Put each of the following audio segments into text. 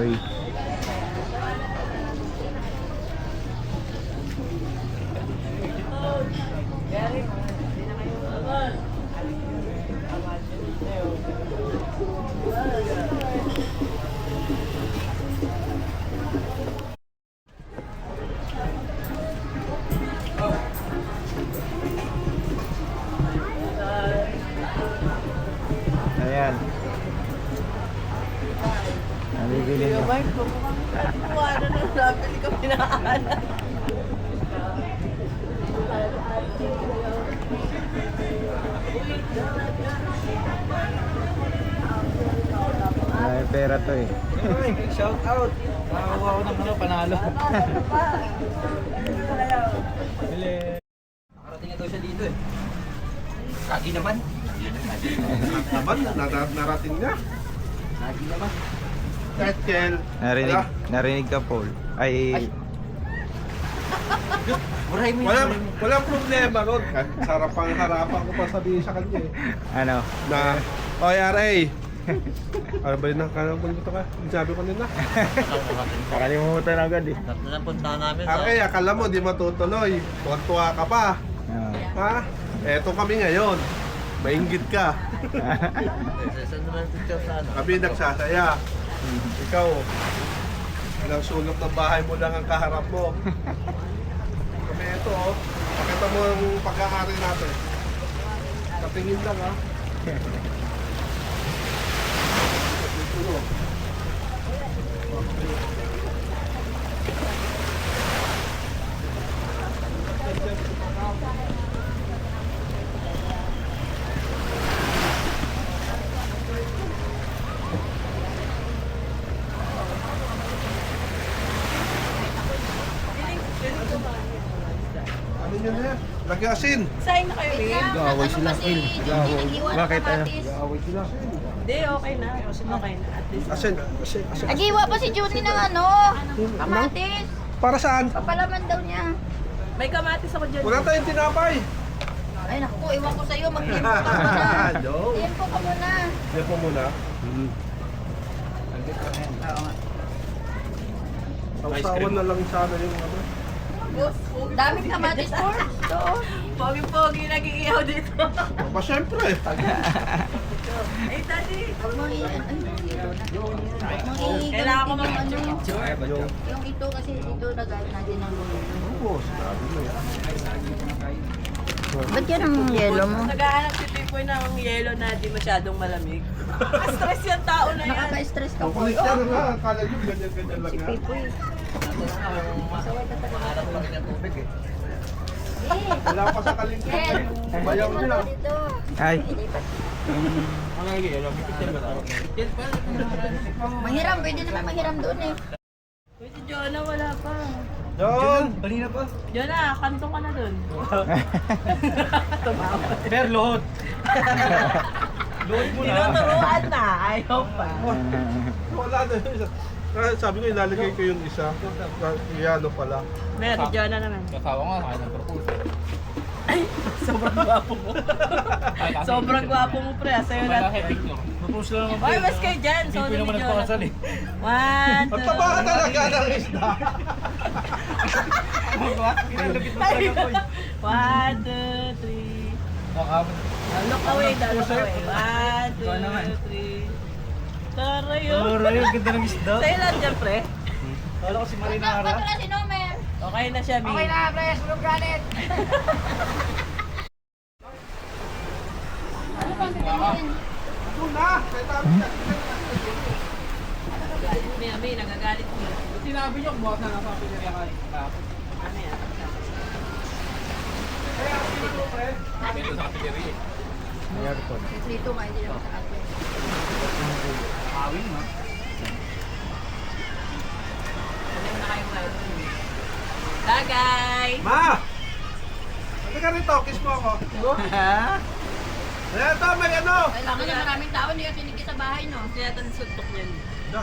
Uy. Ayan. Nabibili mo. Ano na nabili ka pinaalan? Ay, pera to eh. Shout out. Nakakuha ko ng panalo. Nakarating na daw siya dito eh. Lagi naman. Narating niya. Lagi naman. Ketkel. Narinig ka, Paul. Ay. Buray mo Walang problema ron. Sarapang harapan ko pa sabihin sa kanya eh. Ano? Na, oy RA. Ano ba yun ang kanang punto ka? Sabi ko nila. Nakalimutan agad eh. Napunta namin RA, akala mo di matutuloy. Tuwa ka pa. Ah. Ha? Eto kami ngayon. Mainggit ka. Saan naman picture sa ano? Kami nagsasaya. Ikaw, ilang sulok ng bahay mo lang ang kaharap mo. Kami ito oh. Pakita mo ang pagkakari natin. Katingin lang ha. Ito, ano yun na yan? Lagi asin. Sign na kayo, Will. Nag-aaway sila, Phil. Bakit ano? Away sila. Hindi, okay na. Okay na. At least. Asin. Nagiwa pa si Junie ng ano, kamatis. Para saan? Papalaman daw niya. May kamatis ako dyan. Wala tayong tinapay. Ay naku, iwan ko sa'yo, mag-tempo ka muna. No. Tempo ka muna. Yan po muna. Sausawan na lang sana yung ano. Daming kamatis, Por. Doon. Pogi-pogi nag-iihaw dito. Pa syempre. Ay, daddy. Huwag mo Kailangan ko mag- yung ito kasi ito nagalit natin ng Oo, sinabi mo yan. Ba't yan ang yelo mo? Naghahanap si Pipoy ng yelo na di masyadong malamig. Stress yung tao na yan. Nakaka-stress ka po. Kukulit ka na nga. Akala nyo ganyan-ganyan lang yan. Pipoy. Wala pa sa kalingkutan. Bayaw nila. Ay. Manghiram, pwede naman manghiram doon eh. Uy, si Jonah wala pa. John! Kanina pa. Jonah, kantong ka na dun. Pero load. Load mo na. Tinuturuan na. Ayaw pa. Wala na yun. Sabi ko ilalagay ko yung isa. Iyano pala. Meron, si Jonah naman. Kasawa nga, kaya ng proposal. Sobrang gwapo mo. Sobrang gwapo mo, pre. Sa'yo Wala na. kay picture. Propose lang naman. Ay, mas kayo dyan. So, Hindi naman nagpakasal eh. 1, 2, Ang taba ka talaga ng isda. Kinalapit mo talaga ko. 1, 2, 3. Look away daw, look away. 1, 2, 3. Taray yun. Taray, ganda ng isda. Sa'yo lang dyan, pre. Kala ko si Marina Ba't Ara. wala si Nomer? Okay na siya, Mi. Okay na, Pres. Bulog galit. Ano bang gagawin? Tuna! May tabi ka. Mi, nagagalit mo. Sinabi niyo, bukas na nasa pinariya ka. Ano yan? Pilo sa kapiliri. Aircon. Dito nga, hindi naman sa akin. Awing ma. Ano na kayo ngayon? Tagay! Ma! Ano ka rito? Kiss mo ako. Ayan, ito, may ano. Kailangan na maraming tao, hindi kasi hindi sa bahay, no? Kaya ito suntok yan. Da,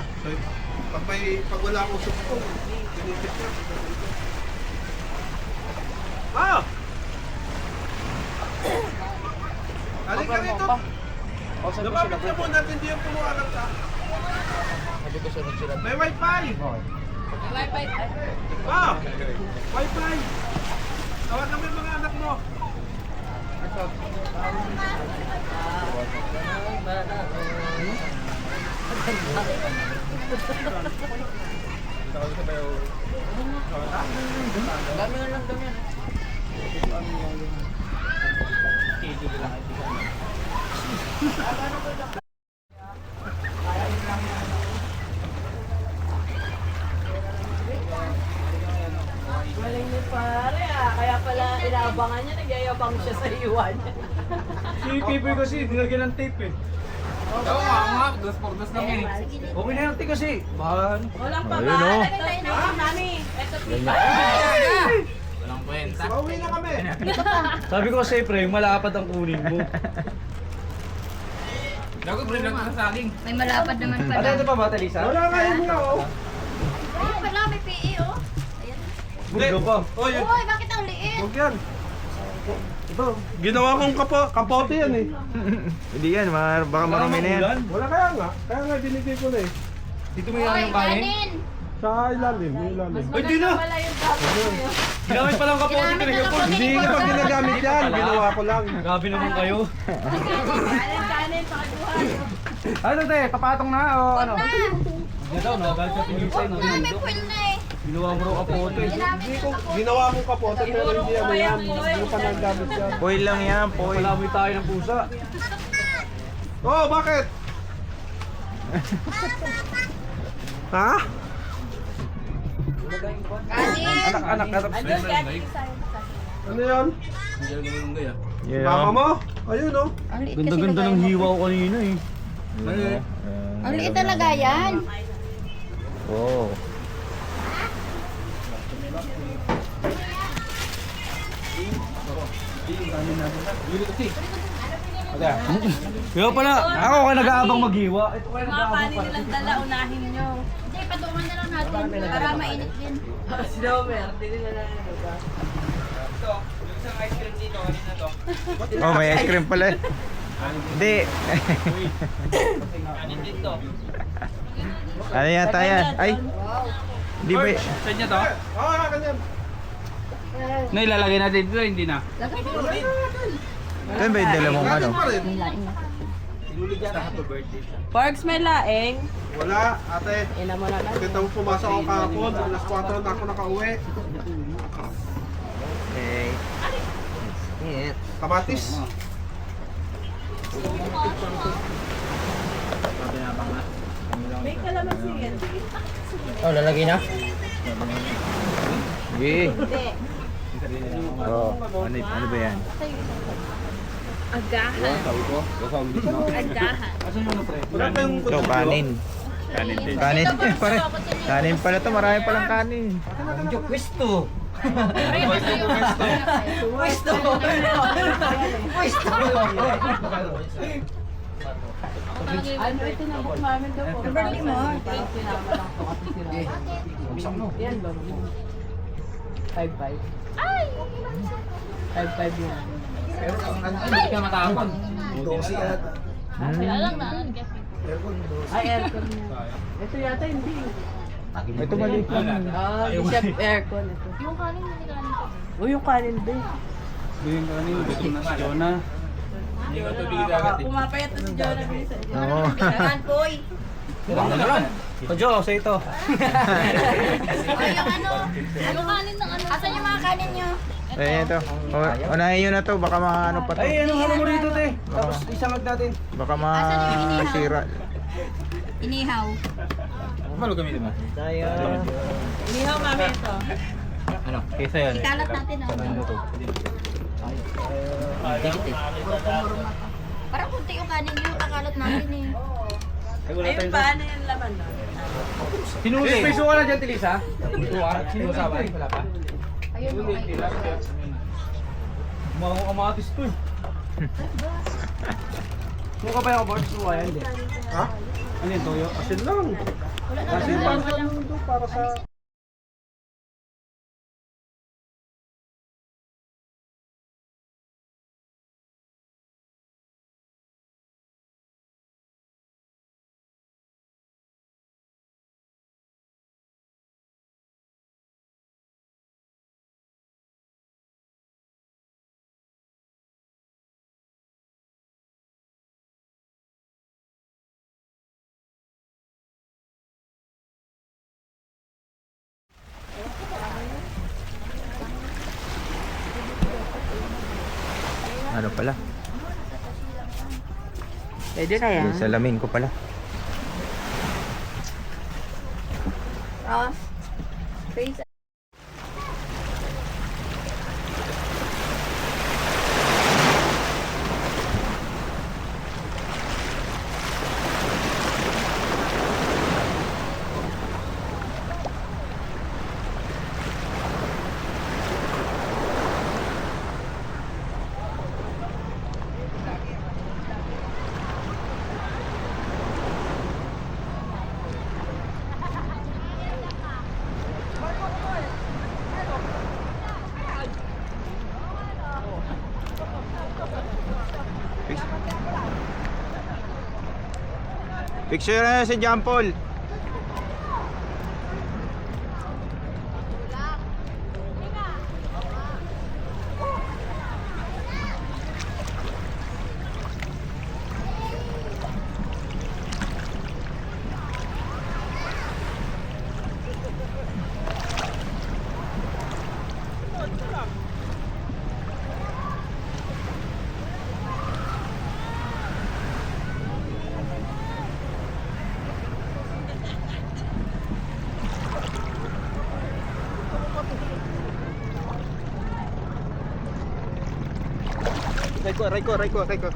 pag wala akong suktong, tinitip na. Ah! Halika rito. Lumapit na muna, hindi yung pumuharap ka. Sabi ko sunod-sunod. May wifi! Wi-Fi. Ah! Wifi! Tawagan mo yung mga anak mo. Dami na lang dami yan. Galing ni pare ah. Kaya pala inaabangan niya, nagyayabang siya sa iwan. Si Pipoy kasi, nilagyan ng tape eh. Oo nga, dos por dos lang yan. Okay na yung kasi. Bahan. Walang Ayun, pabalik. oh. Ito, mami. Ito, pipa. Walang kwenta. Pauwi na kami. Sabi ko kasi, pre, malapad ang kunin mo. Gago, bring lang sa saging. May malapad naman Ate, pala. ito pa ba, Talisa? Wala kayo niya, oh. Ayun pala, may PE oh. Ayan. Burgo pa. Oh, yun. Uy, bakit ang liit? Huwag yan. Ginawa kong kapote yan eh. Hindi yan, baka marami na yan. Wala kaya nga. Kaya nga binigay ko na eh. Dito Uy, kanin. Sa ilalim, yung ilalim. Ay, di na! Wala yung tapos niyo. Ginamit pa lang kapote, Ginamit na lang po Hindi ni ka pa ginagamit yan. Ginawa ko lang. Grabe naman kayo. Kanin, pakaduhan. Ano te, papatong na o ano? Na. Hindi daw, nagalit sa tingin sa'yo. Na, may full na eh. Ginawa mo raw kapote. Ginamit na ako. Ginawa kong kapote pero hindi ano yan. Hindi ko pa nagamit yan. Foil lang yan, foil. Palamoy tayo ng pusa. Oh, bakit? Ha? Kanin. Anak, Andun ka, sa'yo. Ano yan? Mama mo? Ayun oh. Ang liit kasi Ganda-ganda ng lagay mo. hiwa ko kanina eh. Ang liit talaga yan. Oo. Kaya pala, ako ka nag-aabang maghiwa. Ito kaya Yung mga kanin nilang dala, unahin nyo. Hindi, patungan na lang natin. Para mainit din. Si Domer, hindi nila na ba? Oh, may ice cream pala. Hindi. Ano yata yan? Ay, hindi ba? Saan niya to? Ah, ganyan. Na ilalagay natin dito, hindi na. Lagay mo. Ito ba yung dalawang ano? Natin pa rin. Porks may laeng. Wala, ate. Ina mo na lang. Kita mo pumasok ako kahapon. Alas 4 na ako nakauwi. Okay. Kamatis. May kalamansi yan. Oh, lalagay na? Sige. Hindi. Oh, ano ba yan? Agahan. Agahan. Wala kayong Ito, kanin. Kanin. Pare, kanin pala to. Marami palang kanin. Pwesto! Pwesto. Ano ito na book namin daw po? Birthday mo. Yan ba? 5-5. Ay! 5-5 yan. Pero hindi ka matapon. Kaya lang na. Ay, aircon niya. Ito yata hindi. Ito maliit lang. Ah, di siya aircon ito. Yung kanin mo ni kanin ko. O yung kanin ba? Yung kanin, gutom na si Jonah. Hindi ka tubig agad eh. Pumapayat na si Jonah bisa. Oo. Kanan, boy. Kojo, sa ito. Ay, yung ano. Yung kanin ng ano. Asan yung mga kanin nyo? Ayan ito. Unahin nyo na to. Baka maano pa to. Ay, ano mo rito, te? Tapos isangag natin. Baka Asan yung inihaw? masira. Inihaw. Malo kami diba? Tayo. Inihaw mami ito. Ano? Kesa yan. Ikalat natin oh. Parang kunti yung kanin nyo. Kakalat natin eh. Ayun pa, ano yung laman no? Sinusi. May suka na dyan, Tilisa? Sinusa ba? Wala pa? Ayun okay. Mga kamatis to eh. Suka pa yung board? Suka yan, di? Ha? Ano yung toyo? Asin lang. Wala na Kasi para sa Ano pala? Pwede na yan. Yung salamin ko pala. Face. Picture na si John Paul. Reco.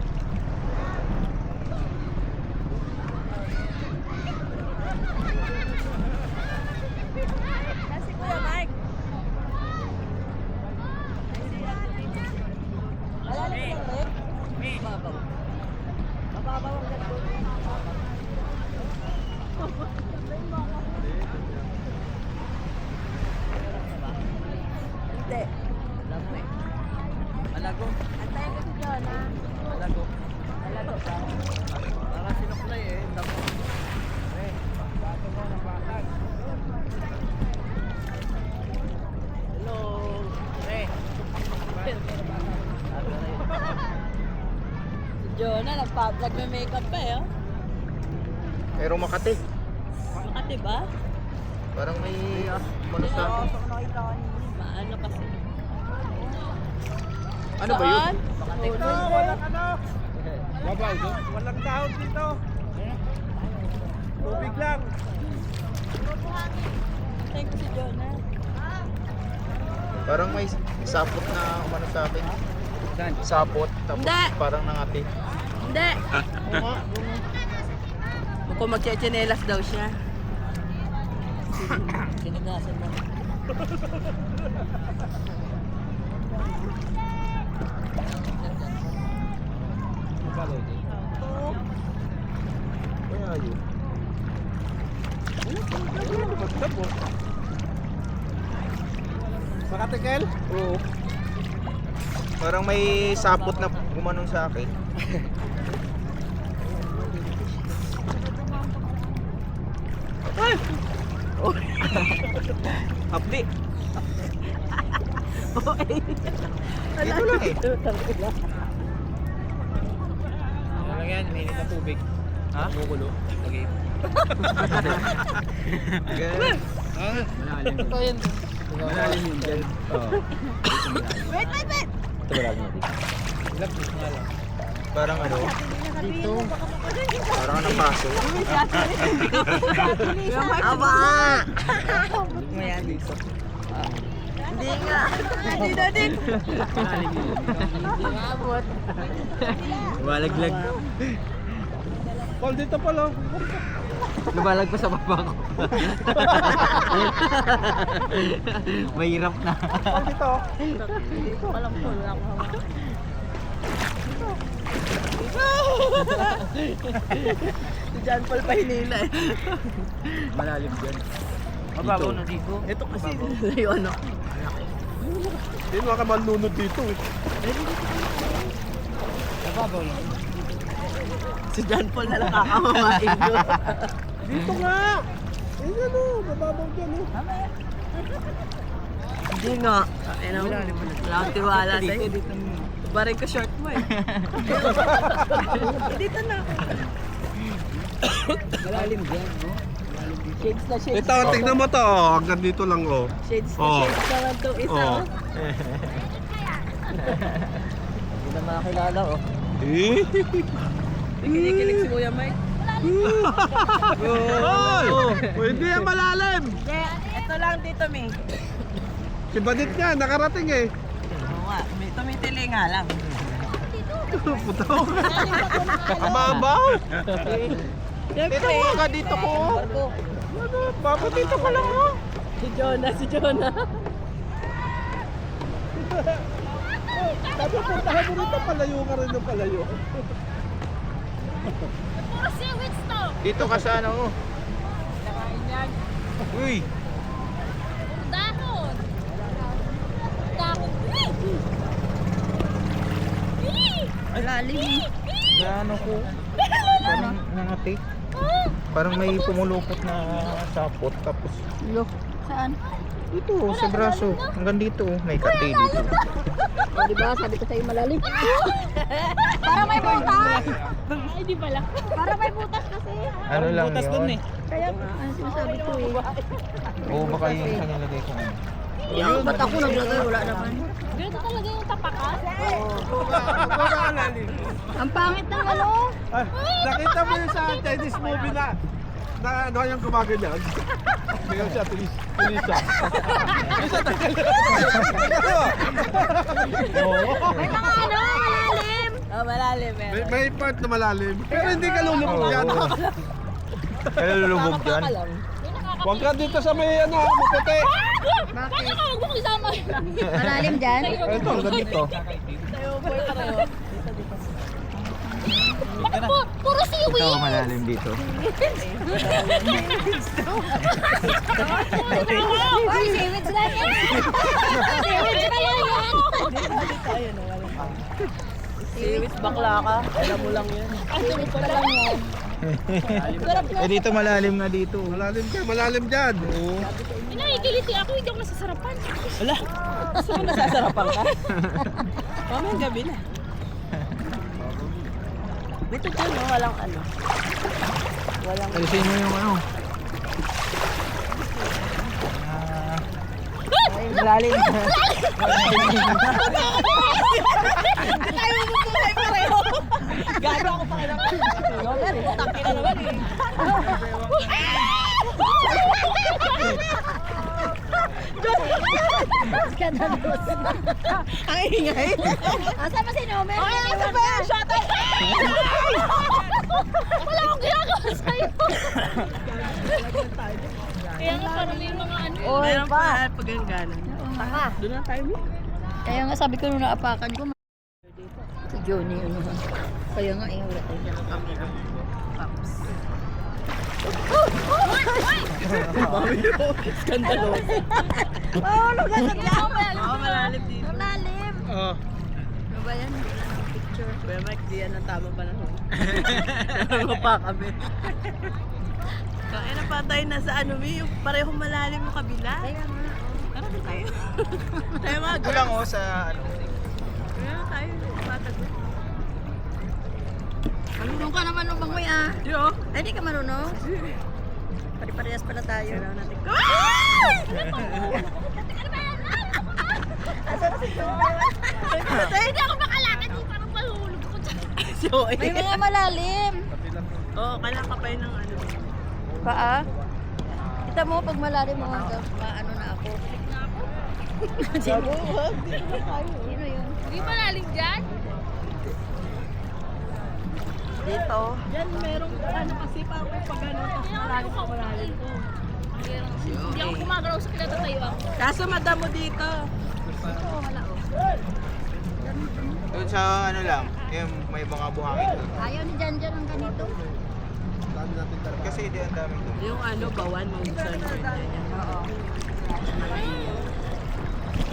Jonah, nagme-makeup pa eh. Oh. Pero Makati. Makati ba? Parang may ano sa akin. Maano kasi. Ano ba yun? Makati. Walang dahon dito. Tubig lang. Thank you si Jonah. Parang may sapot na umano sa akin. Saan? Sapot. Tapos Hindi. parang nangati. Hindi. Mukhang magche-chinelas daw siya. Sinigasan mo. Kaya yun. Makatikel? Oo. Parang may sapot na gumanon sa akin. Hapdi. Dito lang eh. Ano lang yan, mainit na tubig. Ha? Kumukulo. Lagay. Ganun. Malalim. Ito yun. Malalim yun dyan. Oo. Wait! Ito malalim yun. Lapis nga lang. Parang ano? Dito. Parang napasok. Aba! Ngayon dito. Hindi nga. Hindi na din. Malalim yun. Hindi nga abot. Walaglag. Paul, dito pala. Lumalag pa sa baba ko. Mahirap na. Paul, dito. Dito pa lang po. Wala akong hawak. Si John Paul pa hinila eh. Malalim dyan. Mababaw na dito. Ito kasi yung ano. Hindi mga kamanunod dito eh. Mababaw na. Si John Paul na lang kakamamain doon. Dito nga! Eh ano, mababaw dyan eh. Hindi nga. Ayun ang wala akong tiwala sa'yo. Barin ko short mo eh. Dito na. Malalim dyan, no? Shades na shades. Ito, tignan mo to. Oh. Hanggang dito lang oh. Shades na Oh. shades naman itong isa. Oh. Oh. Hindi na makakilala, oh. Eh? Kinikilig si Kuya Mike. Oh, hindi yan malalim. Hindi, ito lang dito, May. Si Badit nga, nakarating eh. Oo nga, tumitili nga lang. Putaw. Mababaw. Siyempre. Dito ka, dito ko. Babo, dito ka lang oh. Si Jonah. Sabi, puntahan mo rito, palayo ka rin ng palayo. Puro seaweeds to. Dito ka sa ano? Nakain yan. Uy! Puro dahon. Dahon. Malalim. Ano ko? Parang nangati. Parang may pumulupot na sapot tapos Look, saan? dito sa braso. Hanggang dito. May kati dito. O, diba? Sabi ko sa'yo malalim. Para may butas. Ay, di pala. Para may butas kasi. Ano lang yun? Kaya ang sinasabi ko eh. Oo, baka yung sa nilagay ko. Ayun, ba't ako naglagay? Wala naman. Ganito talaga yung tapakan. Ang pangit ng ano? Ay, nakita mo yun sa Chinese movie na ano yung gumaganyan? Tingnan siya, Tulisa. May mga ano, malalim. Oh, malalim eh. May part na malalim. Pero hindi ka lulubog yan. Kaya lulubog dyan. Huwag ka dito sa may ano, maputi. Bakit ka huwag mo kisama? Malalim dyan? Ito, hanggang dito. Bakit po? Puro Ito, seaweed. malalim dito. Uy, seaweeds lang yan. Seaweeds pala yan. Seaweeds bakla ka. Alam mo lang yan. Seaweeds pala yan. Eh dito malalim nga dito. Malalim dyan. Oo. Nakikiliti ako, hindi ako nasasarapan. Wala. Gusto mo nasasarapan ka? Mamayang gabi na. Dito dyan, no? Walang ano. Walang... Alisin mo yung ano. Malalim. Tayo mo buhay pareho. Gago ako pa kayo. Taki na naman eh. Ang ingay. Asa ba si Nomer? Asa ba yan? Shut up! Wala akong ginagawa sa'yo. Kaya nga parang yung mga ano. Meron pa. Pag ang ganon. Taka. Doon na tayo mo. Kaya nga sabi ko nung naapakan ko, si Johnny, ano ha. Kaya nga, wala tayo ng camera. Pops. Skandalo. Oh, lugar na lang. Oo, malalim dito. Malalim. Oh. Ano ba yan? Picture. Kuya Mike, di yan ang tamang panahon. Ano pa kami? Kaya na pa tayo nasa ano, yung parehong malalim yung kabila. Kaya nga. Tara na tayo. Tayo mga Ito lang oh sa ano. Kaya na tayo. Patag. Marunong ka naman nung bangoy ah. Yo. Ay, di ka marunong? Pari-parehas pala tayo. Kailangan natin. Hindi ako makalakad. Hindi parang mahulog ko dyan. May mga malalim. Oo, kailangan ka pa yun ng ano. Paa? Kita mo, pag malalim mo hanggang maano na ako. Sino yun? Hindi malalim dyan. Dito. Yan, merong ano kasi parang may pag ano. Malalim pa malalim ko. Hindi ako gumagalaw sa kinatatayo ako. Kaso madamo dito. Doon sa ano lang, yung may mga buhangin doon. Ayaw ni Janjan ang ganito. Kasi di ang dami doon. Yung ano, bawan, maubusan mo rin yan. Oo.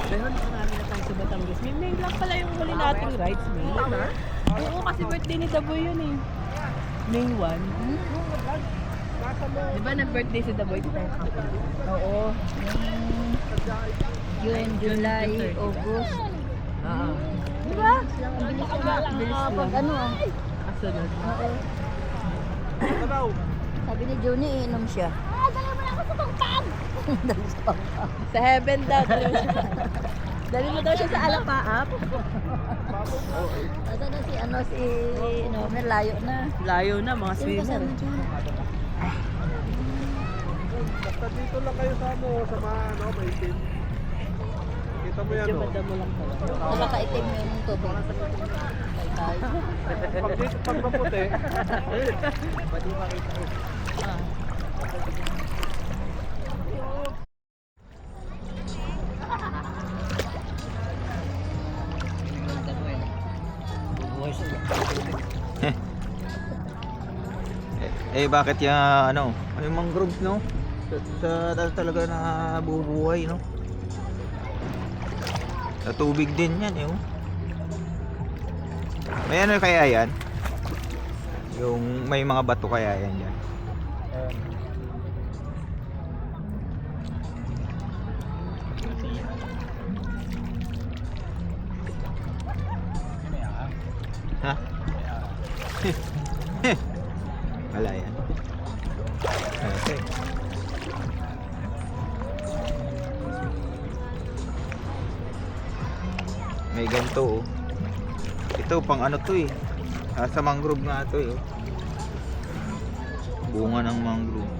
Meron marami na tayo sa Batangas. May lang pala yung huli nating rides, May. Oo, kasi birthday ni Daboy yun eh. May 1. Di ba nag-birthday si Daboy? Oo. June, July, August. Oo. Diba? Ang bilis na. Ang bilis pag ano ah. Kasunod. Oo. Sabi ni Johnny, iinom siya. Dala mo na ako sa pagpag. Dali sa papa. Sa heaven daw. Dali mo daw siya sa alapaap. Asa na si ano si Nomer, layo na. Layo na, mga Sino swimmer. kasama dyan? Basta dito lang kayo sa ano, sa mga ano, may team. Kita mo yan, Medyo no? madamo lang pala. Nakakaitim yung tubig. Tay-tay. Pag maputi, Pwede makita ko. Bakit yung ano yung mangrove, no? Talaga na bubuhay, no? Sa tubig din yan, eh. Oh. May ano kaya yan? Yung may mga bato kaya yan yan? Ha? Wala yan. Okay. May ganito, oh. Ito pang ano to, eh. Sa mangrove nga to, eh. Oh. Bunga ng mangrove.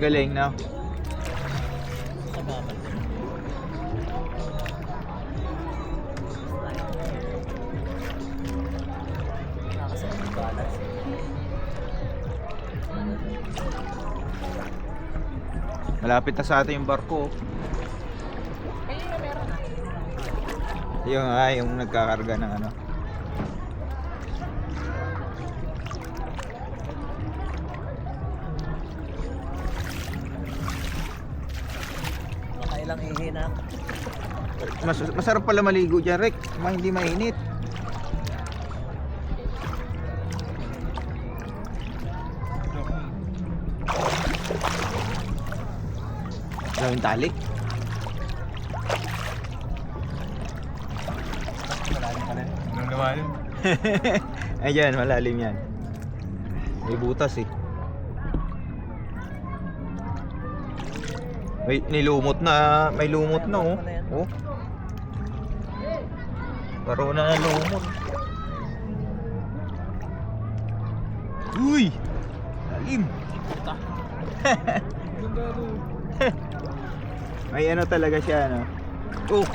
Galing, na. Malapit na sa atin yung barko. Yung nagkakarga ng ano. Nakailang ihina. Masarap pala maligo dyan, Rick. Hindi mainit. Gawin tali. malalim ka na. Anong lumalim? Ayan, malalim yan. May butas, eh. May nilumot na, may lumot na, oh. Oh. Paro na lumot. Uy! Lalim. May ano talaga siya, no? Oh!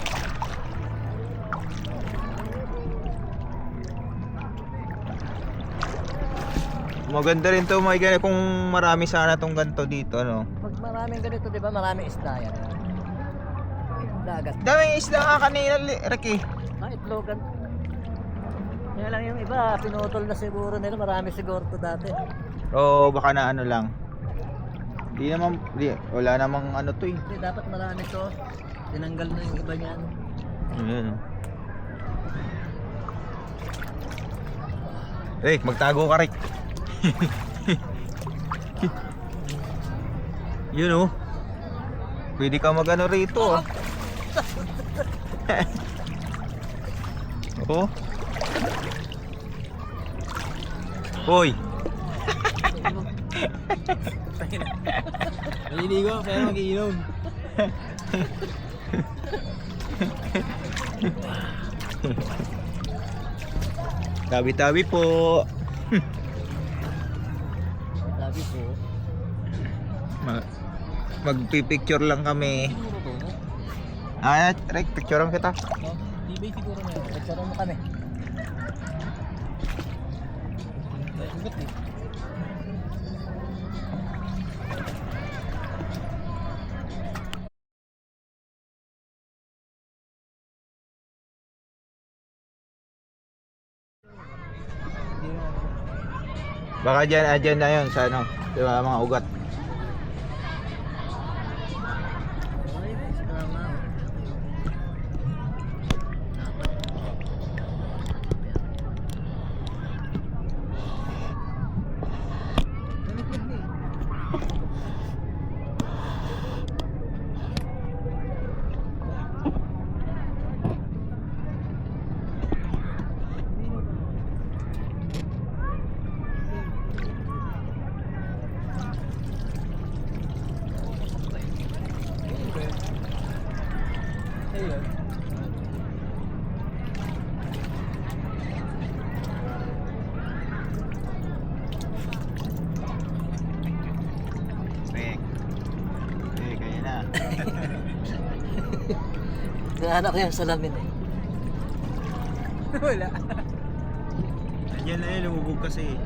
Maganda rin to, may ganito kung marami sana tong ganito dito, no? Pag maraming ganito, di ba, maraming isda yan. Dagat. Daming isda nga kanina, Ricky. Itlogan. Kaya lang yung iba, pinutol na siguro nila. Marami siguro to dati. O baka na ano lang. Wala namang ano to, eh. Hindi, dapat marami to. Tinanggal na yung iba niyan. Ayan, oh. Rick, magtago ka, Rick. Yun, oh. Pwede ka mag-ano rito, oh. Oh. Hoy. Naliligo, kaya mag-iinom. Tabi-tabi po. Sabi po. Magpipicture lang kami. Ah, Rick, picturean kita. TV siguro na yun. Pagkaroon mo kami. Baka dyan na yun sa ano, di ba, mga ugat. Naanak ko yung salamin eh. Wala. Ayan na yun, lumubog kasi.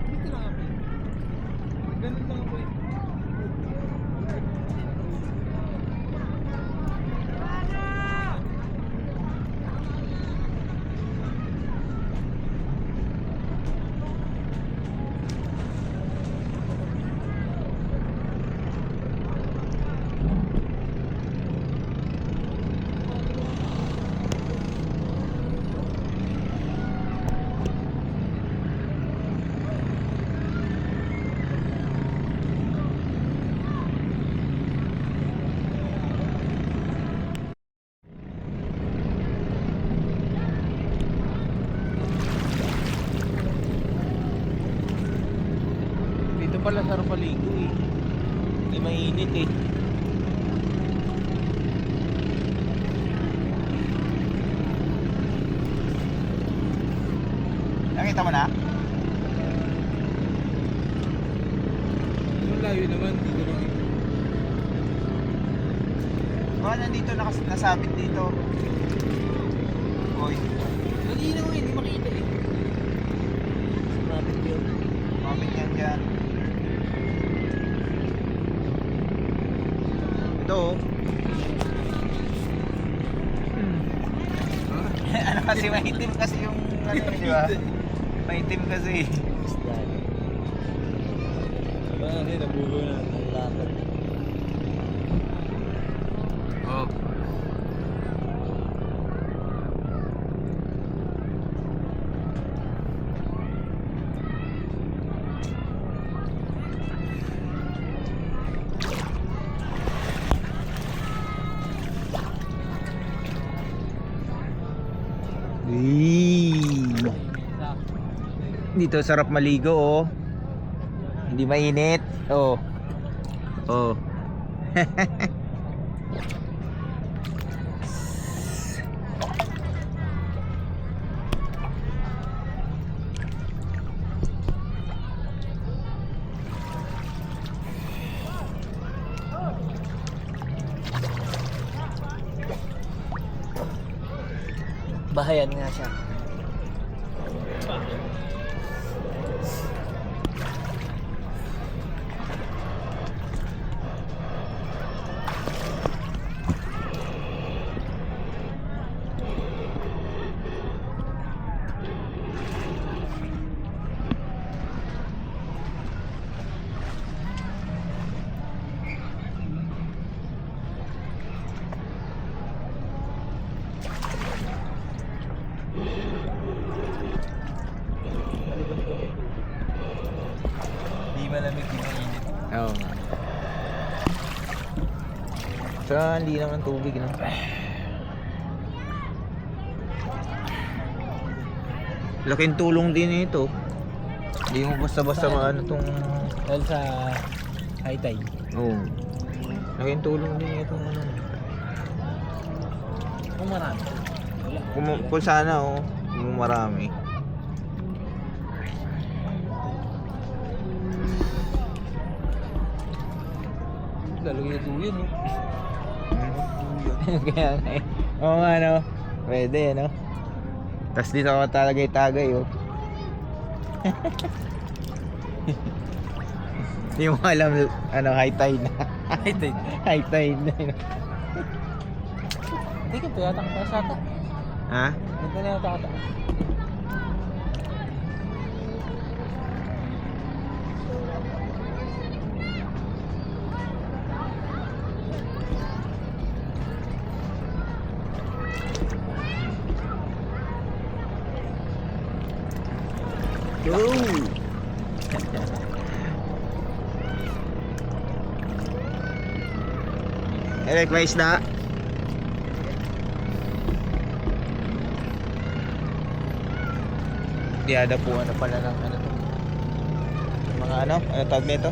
Dito lang ako. Ganun lang ako eh. Dito pala sarap paligo eh. Hindi mainit eh. Nakita mo na? Ang layo naman, dito lang eh. Baka nandito nasabit dito. Boy, Malinaw eh, hindi makita eh. Sumabit yun. mamit yan dyan. Ito oh. Ano kasi maitim kasi yung ano di ba? Maitim kasi. Bakit? Nabulo na. Ang lapad. Oh. Dito sarap maligo oh. Hindi mainit. Oh. Oh. Bahayan nga siya. Di malamig, di mainit. Oo nga. Tsaka hindi naman tubig, no? Laking tulong din ito. Hindi mo basta-basta maano tong... Dahil sa high tide. Oo. Laking tulong din itong ano. Kung marami. Wala. Kung sana, oh. Kung marami. Lalagay na duyan no? Kaya nga eh. Oo nga, no? Pwede, no? Tapos dito ako talagay-tagay, oh. Hindi mo alam, ano, high tide na. High tide. High tide na, yun. Hindi ka tuyata ka taas ata. Ha? Ganito na yung tata. Go! Request na. Diada po ano pala ng ano to. Mga ano tawag nito?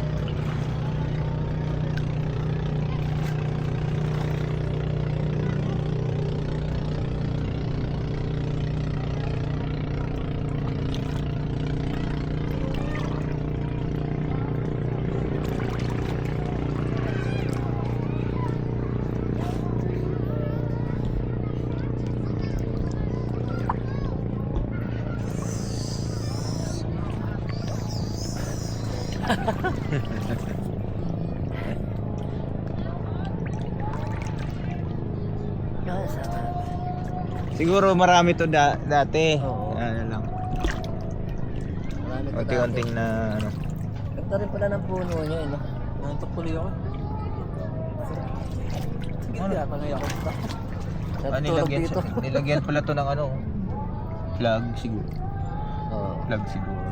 Siguro marami to dati. Oo. Ano lang. Marami pa Unti-unting na ano. Ganda rin pala ng puno niya, eh, no? Nantok tuloy ako. Sige, yata ngayon ako. Natutulog dito. Nilagyan pala to ng ano. Plug siguro. Oo. Plug siguro.